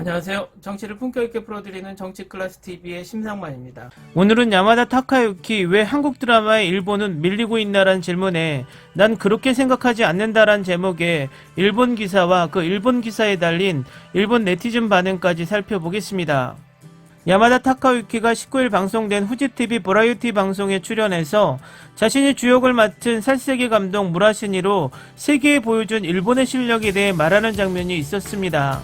안녕하세요. 정치를 품격 있게 풀어드리는 정치클래스TV의 심상만입니다. 오늘은 야마다 타카유키 왜 한국 드라마에 일본은 밀리고 있나라는 질문에 난 그렇게 생각하지 않는다란 제목의 일본 기사와 그 일본 기사에 달린 일본 네티즌 반응까지 살펴보겠습니다. 야마다 타카유키가 19일 방송된 후지TV 버라이어티 방송에 출연해서 자신이 주역을 맡은 살세기 감독 무라시니로 세계에 보여준 일본의 실력에 대해 말하는 장면이 있었습니다.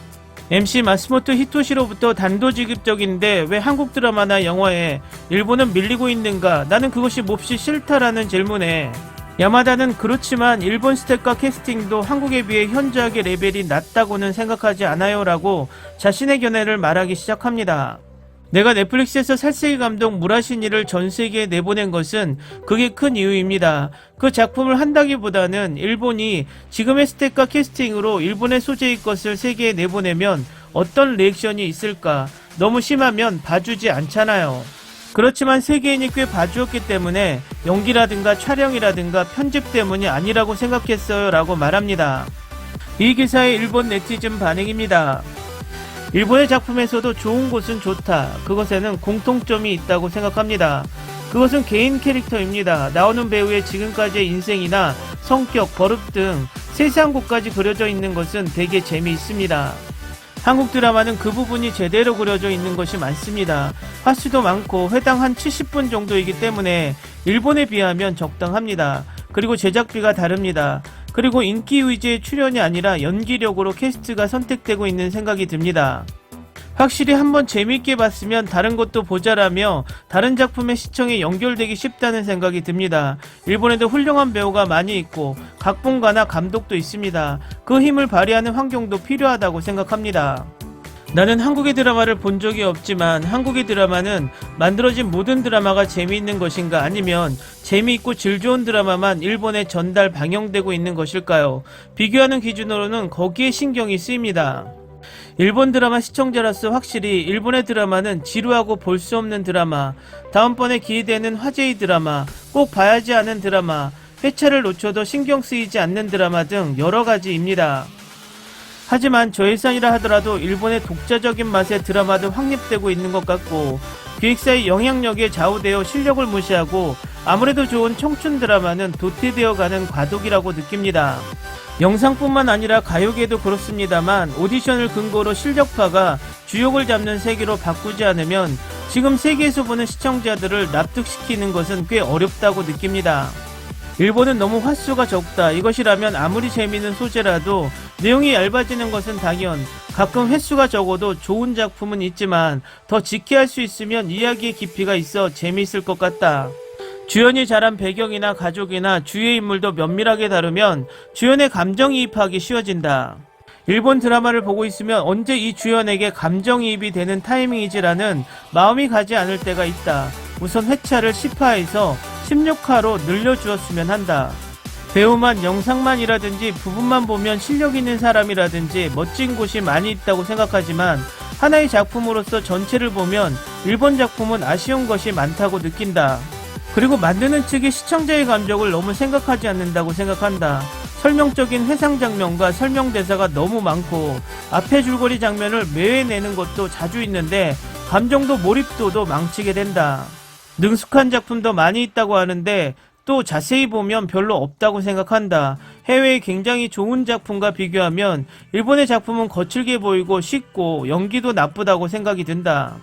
MC 마스모토 히토시로부터 단도직입적인데 왜 한국 드라마나 영화에 일본은 밀리고 있는가, 나는 그것이 몹시 싫다라는 질문에 야마다는 그렇지만 일본 스텝과 캐스팅도 한국에 비해 현저하게 레벨이 낮다고는 생각하지 않아요 라고 자신의 견해를 말하기 시작합니다. 내가 넷플릭스에서 살세기 감독 무라시니를 전 세계에 내보낸 것은 그게 큰 이유입니다. 그 작품을 한다기보다는 일본이 지금의 스택과 캐스팅으로 일본의 소재의 것을 세계에 내보내면 어떤 리액션이 있을까? 너무 심하면 봐주지 않잖아요. 그렇지만 세계인이 꽤 봐주었기 때문에 연기라든가 촬영이라든가 편집 때문이 아니라고 생각했어요 라고 말합니다. 이 기사의 일본 네티즌 반응입니다. 일본의 작품에서도 좋은 곳은 좋다. 그것에는 공통점이 있다고 생각합니다. 그것은 개인 캐릭터입니다. 나오는 배우의 지금까지의 인생이나 성격, 버릇 등 세세한 곳까지 그려져 있는 것은 되게 재미있습니다. 한국 드라마는 그 부분이 제대로 그려져 있는 것이 많습니다. 화수도 많고 회당 한 70분 정도이기 때문에 일본에 비하면 적당합니다. 그리고 제작비가 다릅니다. 그리고 인기 위주의 출연이 아니라 연기력으로 캐스트가 선택되고 있는 생각이 듭니다. 확실히 한번 재밌게 봤으면 다른 것도 보자라며 다른 작품의 시청에 연결되기 쉽다는 생각이 듭니다. 일본에도 훌륭한 배우가 많이 있고 각본가나 감독도 있습니다. 그 힘을 발휘하는 환경도 필요하다고 생각합니다. 나는 한국의 드라마를 본 적이 없지만 한국의 드라마는 만들어진 모든 드라마가 재미있는 것인가, 아니면 재미있고 질 좋은 드라마만 일본에 전달 방영되고 있는 것일까요? 비교하는 기준으로는 거기에 신경이 쓰입니다. 일본 드라마 시청자로서 확실히 일본의 드라마는 지루하고 볼 수 없는 드라마, 다음번에 기대되는 화제의 드라마, 꼭 봐야지 하는 드라마, 회차를 놓쳐도 신경 쓰이지 않는 드라마 등 여러 가지입니다. 하지만 저예산이라 하더라도 일본의 독자적인 맛의 드라마도 확립되고 있는 것 같고, 기획사의 영향력에 좌우되어 실력을 무시하고 아무래도 좋은 청춘 드라마는 도태되어가는 과도기라고 느낍니다. 영상뿐만 아니라 가요계도 그렇습니다만 오디션을 근거로 실력파가 주역을 잡는 세계로 바꾸지 않으면 지금 세계에서 보는 시청자들을 납득시키는 것은 꽤 어렵다고 느낍니다. 일본은 너무 화수가 적다. 이것이라면 아무리 재미있는 소재라도 내용이 얇아지는 것은 당연. 가끔 횟수가 적어도 좋은 작품은 있지만 더 직회할 수 있으면 이야기의 깊이가 있어 재미있을 것 같다. 주연이 자란 배경이나 가족이나 주위의 인물도 면밀하게 다루면 주연의 감정이입하기 쉬워진다. 일본 드라마를 보고 있으면 언제 이 주연에게 감정이입이 되는 타이밍이지라는 마음이 가지 않을 때가 있다. 우선 회차를 10화에서 16화로 늘려주었으면 한다. 배우만, 영상만이라든지 부분만 보면 실력 있는 사람이라든지 멋진 곳이 많이 있다고 생각하지만 하나의 작품으로서 전체를 보면 일본 작품은 아쉬운 것이 많다고 느낀다. 그리고 만드는 측이 시청자의 감정을 너무 생각하지 않는다고 생각한다. 설명적인 회상 장면과 설명 대사가 너무 많고 앞에 줄거리 장면을 매회 내는 것도 자주 있는데 감정도 몰입도도 망치게 된다. 능숙한 작품도 많이 있다고 하는데 또 자세히 보면 별로 없다고 생각한다. 해외의 굉장히 좋은 작품과 비교하면 일본의 작품은 거칠게 보이고 쉽고 연기도 나쁘다고 생각이 든다.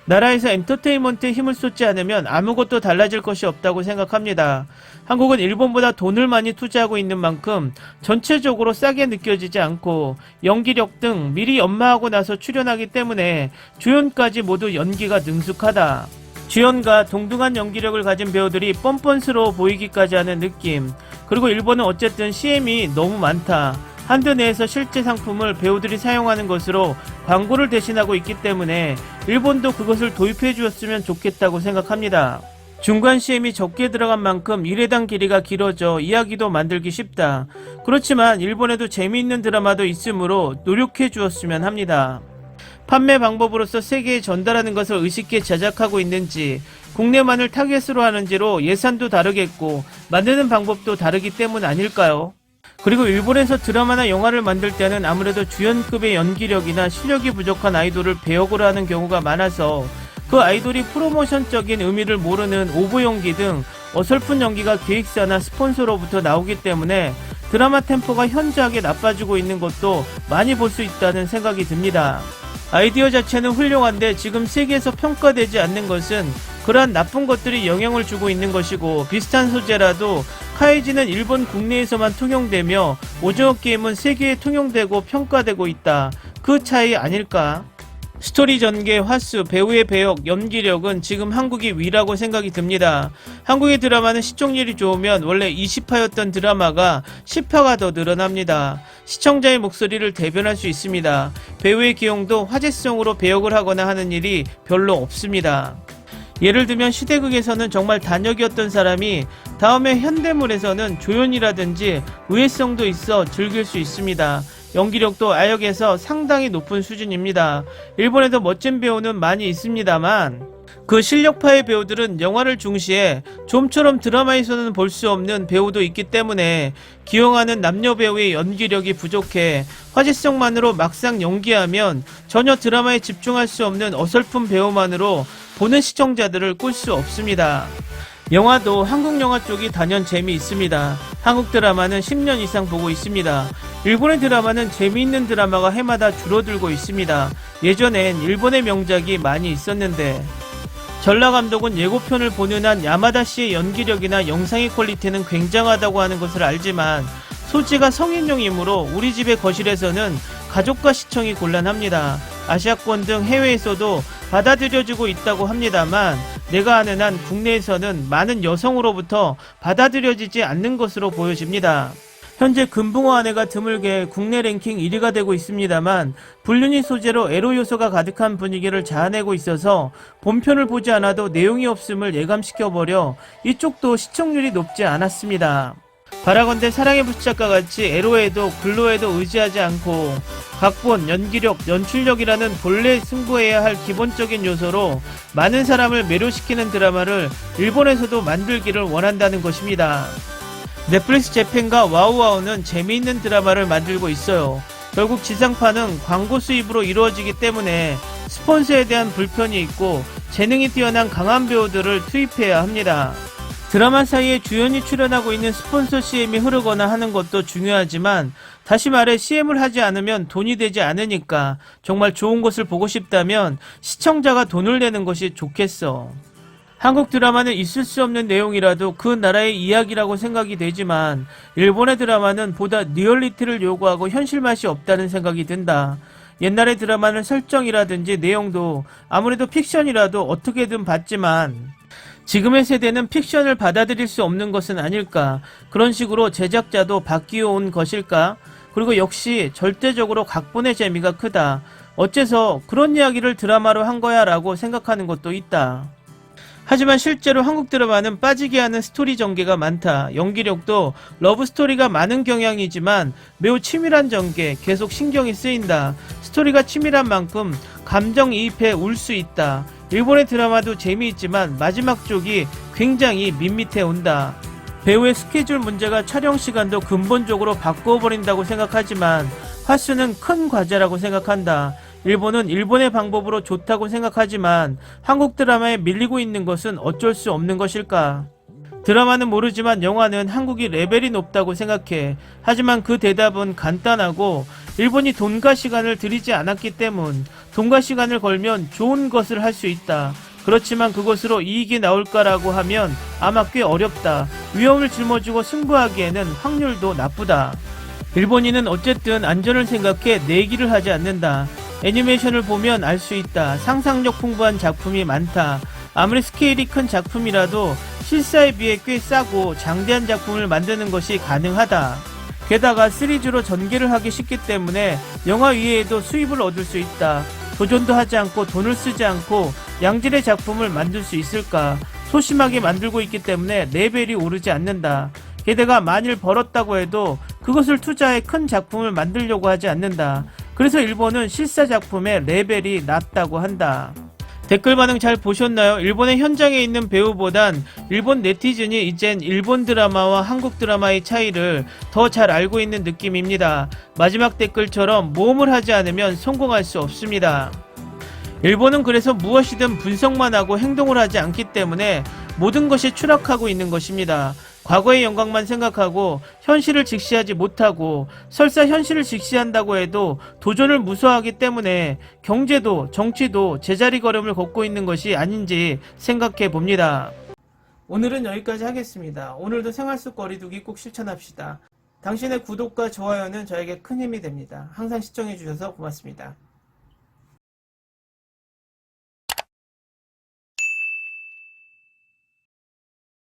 나라에서 엔터테인먼트에 힘을 쏟지 않으면 아무것도 달라질 것이 없다고 생각합니다. 한국은 일본보다 돈을 많이 투자하고 있는 만큼 전체적으로 싸게 느껴지지 않고 연기력 등 미리 연마하고 나서 출연하기 때문에 주연까지 모두 연기가 능숙하다. 주연과 동등한 연기력을 가진 배우들이 뻔뻔스러워 보이기까지 하는 느낌. 그리고 일본은 어쨌든 CM이 너무 많다. 한드 내에서 실제 상품을 배우들이 사용하는 것으로 광고를 대신하고 있기 때문에 일본도 그것을 도입해 주었으면 좋겠다고 생각합니다. 중간 CM이 적게 들어간 만큼 일회당 길이가 길어져 이야기도 만들기 쉽다. 그렇지만 일본에도 재미있는 드라마도 있으므로 노력해 주었으면 합니다. 판매 방법으로서 세계에 전달하는 것을 의식해 제작하고 있는지, 국내만을 타겟으로 하는지로 예산도 다르겠고 만드는 방법도 다르기 때문 아닐까요? 그리고 일본에서 드라마나 영화를 만들 때는 아무래도 주연급의 연기력이나 실력이 부족한 아이돌을 배역으로 하는 경우가 많아서 그 아이돌이 프로모션적인 의미를 모르는 오버 연기 등 어설픈 연기가 기획사나 스폰서로부터 나오기 때문에 드라마 템포가 현저하게 나빠지고 있는 것도 많이 볼 수 있다는 생각이 듭니다. 아이디어 자체는 훌륭한데 지금 세계에서 평가되지 않는 것은 그러한 나쁜 것들이 영향을 주고 있는 것이고, 비슷한 소재라도 카이지는 일본 국내에서만 통용되며 오징어 게임은 세계에 통용되고 평가되고 있다. 그 차이 아닐까? 스토리 전개, 화수, 배우의 배역, 연기력은 지금 한국이 위라고 생각이 듭니다. 한국의 드라마는 시청률이 좋으면 원래 20화였던 드라마가 10화가 더 늘어납니다. 시청자의 목소리를 대변할 수 있습니다. 배우의 기용도 화제성으로 배역을 하거나 하는 일이 별로 없습니다. 예를 들면 시대극에서는 정말 단역이었던 사람이 다음에 현대물에서는 조연이라든지 의외성도 있어 즐길 수 있습니다. 연기력도 아역에서 상당히 높은 수준입니다. 일본에도 멋진 배우는 많이 있습니다만 그 실력파의 배우들은 영화를 중시해 좀처럼 드라마에서는 볼 수 없는 배우도 있기 때문에 기용하는 남녀 배우의 연기력이 부족해 화제성만으로 막상 연기하면 전혀 드라마에 집중할 수 없는 어설픈 배우만으로 보는 시청자들을 끌 수 없습니다. 영화도 한국 영화 쪽이 단연 재미있습니다. 한국 드라마는 10년 이상 보고 있습니다. 일본의 드라마는 재미있는 드라마가 해마다 줄어들고 있습니다. 예전엔 일본의 명작이 많이 있었는데, 전라감독은 예고편을 보는 한 야마다 씨의 연기력이나 영상의 퀄리티는 굉장하다고 하는 것을 알지만 소재가 성인용이므로 우리 집의 거실에서는 가족과 시청이 곤란합니다. 아시아권 등 해외에서도 받아들여지고 있다고 합니다만 내가 아는 한 국내에서는 많은 여성으로부터 받아들여지지 않는 것으로 보여집니다. 현재 금붕어 아내가 드물게 국내 랭킹 1위가 되고 있습니다만 불륜이 소재로 에로 요소가 가득한 분위기를 자아내고 있어서 본편을 보지 않아도 내용이 없음을 예감시켜버려 이쪽도 시청률이 높지 않았습니다. 바라건대 사랑의 불시착과 같이 에로에도 글로에도 의지하지 않고 각본, 연기력, 연출력이라는 본래 승부해야 할 기본적인 요소로 많은 사람을 매료시키는 드라마를 일본에서도 만들기를 원한다는 것입니다. 넷플릭스 재팬과 와우와우는 재미있는 드라마를 만들고 있어요. 결국 지상파는 광고 수입으로 이루어지기 때문에 스폰서에 대한 불편이 있고 재능이 뛰어난 강한 배우들을 투입해야 합니다. 드라마 사이에 주연이 출연하고 있는 스폰서 CM이 흐르거나 하는 것도 중요하지만 다시 말해 CM을 하지 않으면 돈이 되지 않으니까 정말 좋은 것을 보고 싶다면 시청자가 돈을 내는 것이 좋겠어. 한국 드라마는 있을 수 없는 내용이라도 그 나라의 이야기라고 생각이 되지만 일본의 드라마는 보다 리얼리티를 요구하고 현실 맛이 없다는 생각이 든다. 옛날의 드라마는 설정이라든지 내용도 아무래도 픽션이라도 어떻게든 봤지만 지금의 세대는 픽션을 받아들일 수 없는 것은 아닐까? 그런 식으로 제작자도 바뀌어 온 것일까? 그리고 역시 절대적으로 각본의 재미가 크다. 어째서 그런 이야기를 드라마로 한 거야 라고 생각하는 것도 있다. 하지만 실제로 한국 드라마는 빠지게 하는 스토리 전개가 많다. 연기력도 러브스토리가 많은 경향이지만 매우 치밀한 전개, 계속 신경이 쓰인다. 스토리가 치밀한 만큼 감정이입해 울 수 있다. 일본의 드라마도 재미있지만 마지막 쪽이 굉장히 밋밋해 온다. 배우의 스케줄 문제가 촬영 시간도 근본적으로 바꿔버린다고 생각하지만 화수는 큰 과제라고 생각한다. 일본은 일본의 방법으로 좋다고 생각하지만 한국 드라마에 밀리고 있는 것은 어쩔 수 없는 것일까? 드라마는 모르지만 영화는 한국이 레벨이 높다고 생각해. 하지만 그 대답은 간단하고 일본이 돈과 시간을 들이지 않았기 때문. 돈과 시간을 걸면 좋은 것을 할 수 있다. 그렇지만 그것으로 이익이 나올까라고 하면 아마 꽤 어렵다. 위험을 짊어지고 승부하기에는 확률도 나쁘다. 일본인은 어쨌든 안전을 생각해 내기를 하지 않는다. 애니메이션을 보면 알 수 있다. 상상력 풍부한 작품이 많다. 아무리 스케일이 큰 작품이라도 실사에 비해 꽤 싸고 장대한 작품을 만드는 것이 가능하다. 게다가 시리즈로 전개를 하기 쉽기 때문에 영화 이외에도 수입을 얻을 수 있다. 도전도 하지 않고 돈을 쓰지 않고 양질의 작품을 만들 수 있을까? 소심하게 만들고 있기 때문에 레벨이 오르지 않는다. 게다가 만일 벌었다고 해도 그것을 투자해 큰 작품을 만들려고 하지 않는다. 그래서 일본은 실사 작품의 레벨이 낮다고 한다. 댓글 반응 잘 보셨나요? 일본의 현장에 있는 배우보단 일본 네티즌이 이젠 일본 드라마와 한국 드라마의 차이를 더 잘 알고 있는 느낌입니다. 마지막 댓글처럼 모험을 하지 않으면 성공할 수 없습니다. 일본은 그래서 무엇이든 분석만 하고 행동을 하지 않기 때문에 모든 것이 추락하고 있는 것입니다. 과거의 영광만 생각하고 현실을 직시하지 못하고 설사 현실을 직시한다고 해도 도전을 무서워하기 때문에 경제도 정치도 제자리 걸음을 걷고 있는 것이 아닌지 생각해 봅니다. 오늘은 여기까지 하겠습니다. 오늘도 생활 속 거리두기 꼭 실천합시다. 당신의 구독과 좋아요는 저에게 큰 힘이 됩니다. 항상 시청해주셔서 고맙습니다.